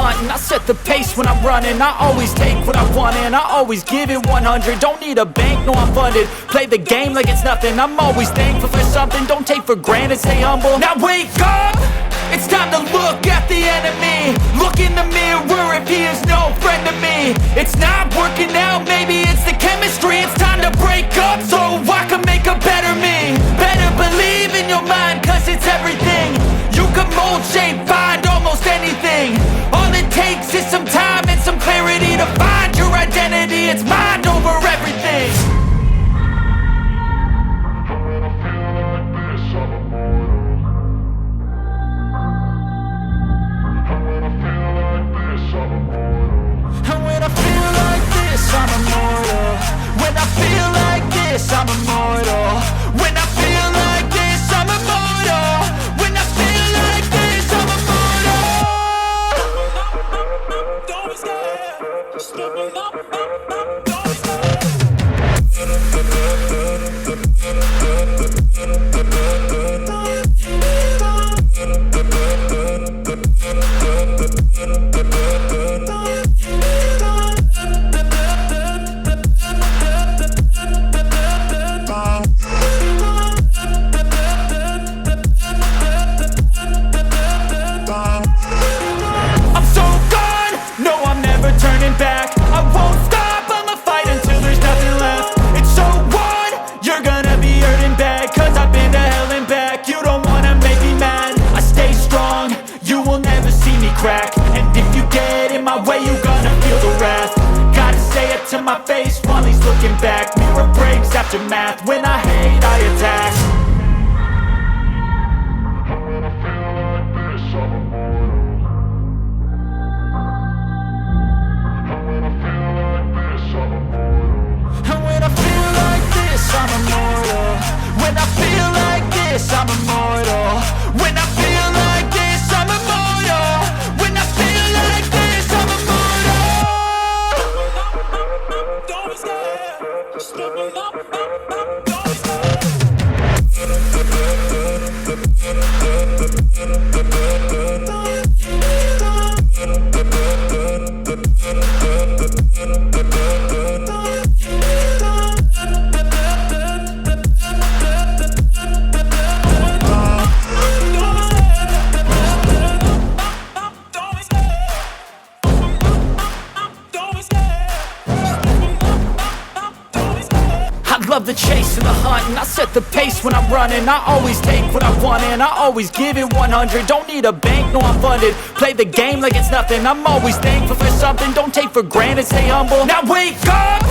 hunt and I set the pace when I'm running. I always take what I want and I always give it 100. Don't need a bank, no I'm funded. Play the game like it's nothing. I'm always thankful for something. Don't take for granted, stay humble. Now wake up! It's time to look at the enemy. Look in the mirror if he is no friend to me. It's not working out, maybe it's the chemistry. It's time to break up so I can make a better me. Better believe in your mind, cause it's everything. You can mold, shape, find almost anything. All it takes is some time and some clarity to find your identity. It's mind over everything. I'm immortal. When I feel like this, I'm immortal. When I feel like this, I'm immortal. When I feel like this, I'm immortal. Don't be scared. Just give me up. Don't be scared. Back. I won't stop, I'ma fight until there's nothing left. It's so on, you're gonna be hurting bad, cause I've been to hell and back. You don't wanna make me mad, I stay strong, you will never see me crack. And if you get in my way, you're gonna feel the wrath. Gotta say it to my face while he's looking back. Mirror breaks after math, when I hate I attack. I'm immortal. When I feel like this, I'm immortal. When I feel like this, I'm immortal. When I feel like this, I'm immortal. Don't be scared. Just give me up. Don't be scared. Love the chase and the hunt and I set the pace when I'm running. I always take what I want and I always give it 100. Don't need a bank, no I'm funded. Play the game like it's nothing. I'm always thankful for something. Don't take for granted, stay humble. Now wake up!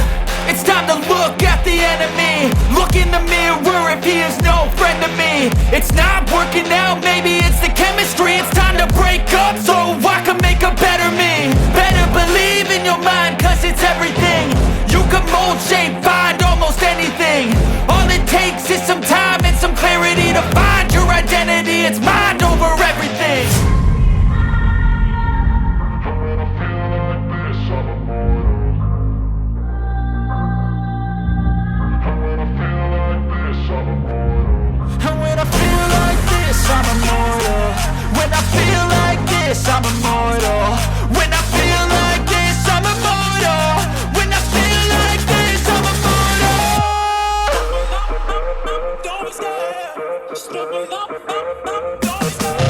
It's time to look at the enemy. Look in the mirror if he is no friend to me. It's not working out, maybe it's the chemistry. It's time to break up so I can make a better me. Better believe in your mind, cause it's everything. You can mold, shape, find almost anything. All it takes is some time and some clarity to find your identity. It's mind over everything. And when I feel like this, I'm immortal. When I feel like this, I'm immortal. When I feel like this, I'm immortal. When I feel like this, I'm immortal. Don't be scared. Just give me up. Don't be scared.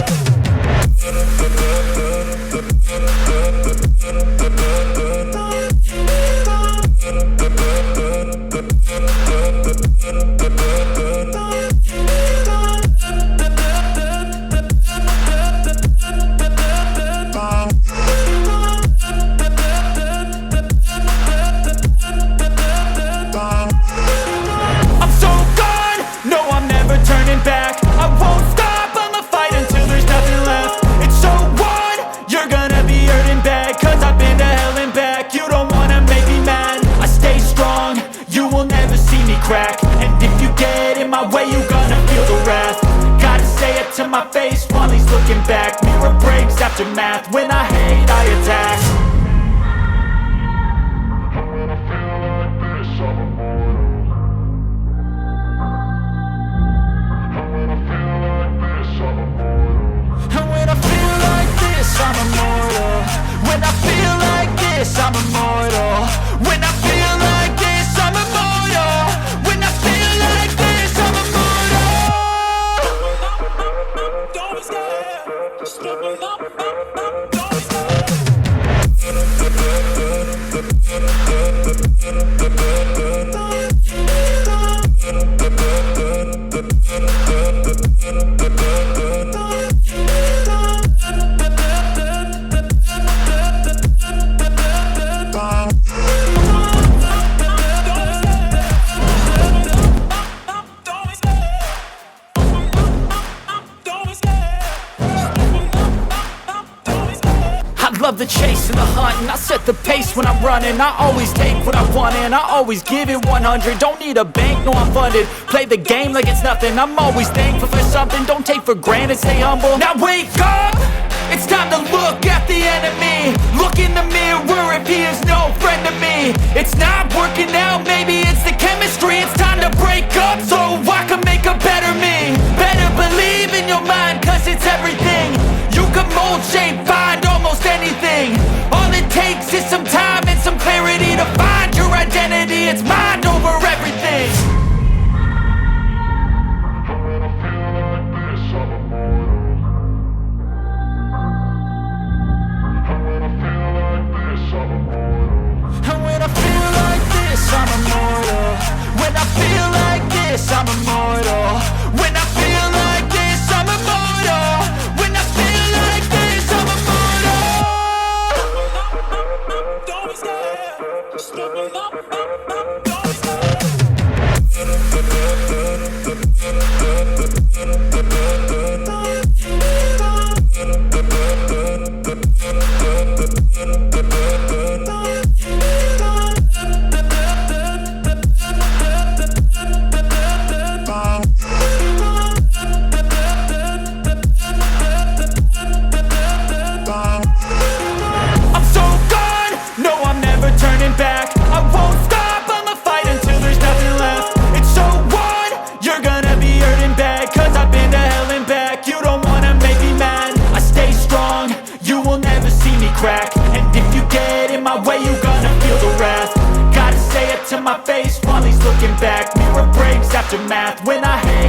Back. I won't stop, I'ma fight until there's nothing left. It's so on, you're gonna be hurting bad, cause I've been to hell and back. You don't wanna make me mad, I stay strong, you will never see me crack. And if you get in my way, you're gonna feel the wrath. Gotta say it to my face while he's looking back. Mirror breaks after math, when I hate I attack. I'm immortal. set the pace when I'm running. I always take what I want and I always give it 100. Don't need a bank, no I'm funded. Play the game like it's nothing. I'm always thankful for something. Don't take for granted, stay humble. Now wake up! It's time to look at the enemy. Look in the mirror if he is no friend to me. It's not working out, maybe it's the chemistry. It's time to break up so I can make a better me. Better believe in your mind, cause it's everything. You can mold, shape, find almost anything. All it takes is some time and some clarity to find your identity. It's mind over everything. I'm immortal. When I feel like this, I'm immortal. When I feel like this, I'm immortal. When I feel like this, I'm immortal. Don't be scared. Just level up. Don't be scared. And if you get in my way, you gonna feel the wrath. Gotta say it to my face while he's looking back. Mirror breaks after math. When I hate